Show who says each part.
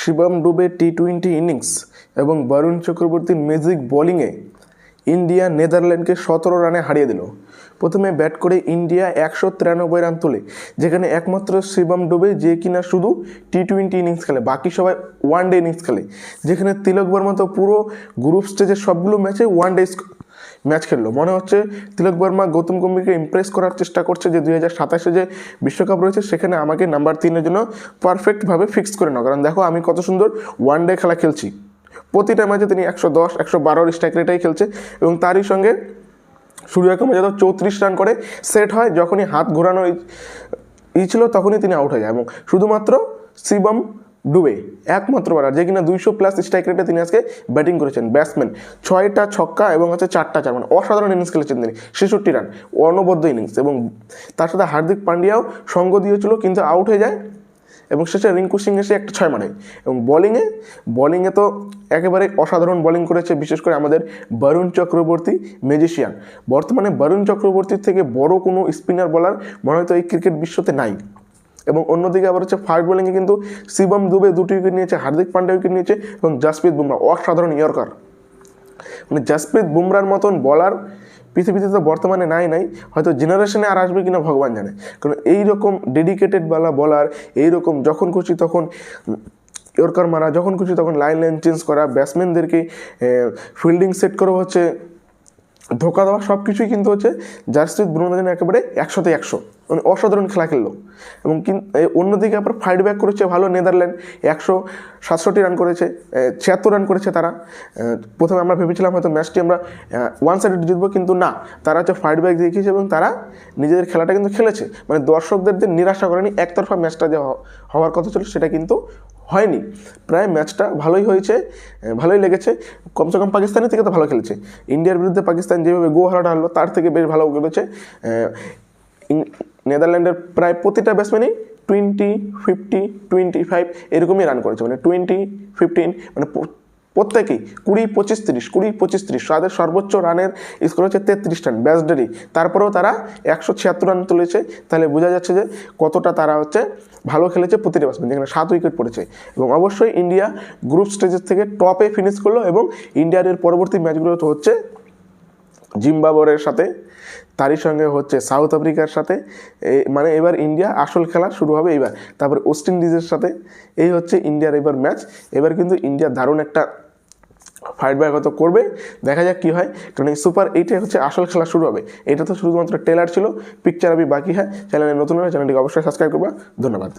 Speaker 1: শিবম ডুবে টি-20 ইনিংস এবং বরুণ চক্রবর্তীর ম্যাজিক বোলিংয়ে ইন্ডিয়া নেদারল্যান্ডকে 17 রানে হারিয়ে দিল। প্রথমে ব্যাট করে ইন্ডিয়া 193 রান তোলে, যেখানে একমাত্র শিবম ডুবে যে কিনা শুধু টি-20 ইনিংস খেলে, বাকি সবাই ওয়ান ডে ইনিংস খেলে। যেখানে তিলক বর্মা তো পুরো গ্রুপ স্টেজের সবগুলো ম্যাচে ওয়ান ডে ম্যাচ খেললো। মনে হচ্ছে তিলক বর্মা গৌতম গম্ভীরকে ইমপ্রেস করার চেষ্টা করছে যে 2027-এ যে বিশ্বকাপ রয়েছে সেখানে আমাকে নাম্বার 3-এর জন্য পারফেক্টভাবে ফিক্স করে নাও, কারণ দেখো আমি কত সুন্দর ওয়ান ডে খেলা খেলছি। প্রতিটা ম্যাচে তিনি 110, 112 স্ট্রাইক রেটেই খেলছে এবং তারই সঙ্গে সূর্যকুমার ম্যাচে তো 34 রান করে সেট হয়। যখনই হাত ঘোরানো ছিল তখনই তিনি আউট হয়ে যায় এবং শুধুমাত্র শিবম ডুবে একমাত্র ব্যাটার যে কিনা 200+ স্ট্রাইক রেটে তিনি আজকে ব্যাটিং করেছেন। ব্যাটসম্যান 6টা ছক্কা এবং 4টা চার, মানে অসাধারণ ইনিংস খেলেছেন তিনি। 66 রান, অনবদ্য ইনিংস, এবং তার সাথে হার্দিক পান্ডিয়াও সঙ্গ দিয়েছিল কিন্তু আউট হয়ে যায় এবং শেষে রিঙ্কু সিং এসে একটা 6 মারে। এবং বোলিংয়ে তো একেবারে অসাধারণ বোলিং করেছে, বিশেষ করে আমাদের বরুণ চক্রবর্তী, ম্যাজিশিয়ান। বর্তমানে বরুণ চক্রবর্তীর থেকে বড় কোনো স্পিনার বোলার মনে হয়তো এই ক্রিকেট বিশ্বতে নাই। এবং অন্যদিকে আবার হচ্ছে ফাস্ট বোলিংয়ে কিন্তু শিবম দুবে 2টি উইকেট নিয়েছে, হার্দিক পান্ডিয়া উইকেট নিয়েছে এবং জাসপ্রীত বুমরা অসাধারণ ইয়র্কার। মানে জাসপ্রীত বুমরার মতন বলার পৃথিবীতে তো বর্তমানে নাই, হয়তো জেনারেশনে আর আসবে কিনা ভগবান জানে। কারণ এইরকম ডেডিকেটেড বলার, এইরকম যখন খুশি তখন ইয়র্কার মারা, যখন খুশি তখন লাইন চেঞ্জ করা, ব্যাটসম্যানদেরকে ফিল্ডিং সেট করে হচ্ছে ধোকা দেওয়া, সব কিছুই কিন্তু হচ্ছে জাসপ্রীত বুমরার জন্য একেবারে 100তে 100, মানে অসাধারণ খেলা খেললো। এবং অন্যদিকে আবার ফাইট ব্যাক করেছে ভালো নেদারল্যান্ড, 167 রান করেছে, 76 রান করেছে তারা। প্রথমে আমরা ভেবেছিলাম হয়তো ম্যাচটি আমরা ওয়ান সাইডেড জিতবো, কিন্তু না, তারা হচ্ছে ফাইট ব্যাক দেখিয়েছে এবং তারা নিজেদের খেলাটা কিন্তু খেলেছে, মানে দর্শকদের নিরাশা করেনি। একতরফা ম্যাচটা যে হওয়ার কথা ছিল সেটা কিন্তু হয়নি। প্রায় ম্যাচটা ভালোই হয়েছে, ভালোই লেগেছে। কমসে কম পাকিস্তানের থেকে তো ভালো খেলেছে। ইন্ডিয়ার বিরুদ্ধে পাকিস্তান যেভাবে হারাটা হলো তার থেকে বেশ ভালো খেলেছে। নেদারল্যান্ডের প্রায় প্রতিটা ব্যাটসম্যানই 20, 50, 25 এরকমই রান করেছে, মানে 20, 15, মানে প্রত্যেকেই 20, 25, 30, 20, 25, 30। তাদের সর্বোচ্চ রানের স্কোর হচ্ছে 33 রান ব্যাটসডেরই। তারপরেও তারা 176 রান তুলেছে। তাহলে বোঝা যাচ্ছে যে কতটা তারা হচ্ছে ভালো খেলেছে প্রতিটা ব্যাটসম্যান, যেখানে 7 উইকেট পড়েছে। এবং অবশ্যই ইন্ডিয়া গ্রুপ স্টেজের থেকে টপে ফিনিশ করলো এবং ইন্ডিয়ার এর পরবর্তী ম্যাচগুলো তো হচ্ছে জিম্বাবুয়ের সাথে, তারই সঙ্গে হচ্ছে সাউথ আফ্রিকার সাথে। মানে এবার ইন্ডিয়া আসল খেলা শুরু হবে এইবার। তারপরে ওয়েস্ট ইন্ডিজের সাথে। এই হচ্ছে ইন্ডিয়ার এবার ম্যাচ। এবার কিন্তু ইন্ডিয়া দারুণ একটা ফাইট ব্যাক হয়তো করবে, দেখা যাক কী হয়। কারণ এই সুপার 8-এ হচ্ছে আসল খেলা শুরু হবে। এটা তো শুধুমাত্র ট্রেলার ছিল, পিকচার আবি বাকি হ্যাঁ। চ্যানেলে নতুন হলে চ্যানেলটিকে অবশ্যই সাবস্ক্রাইব করবা। ধন্যবাদ।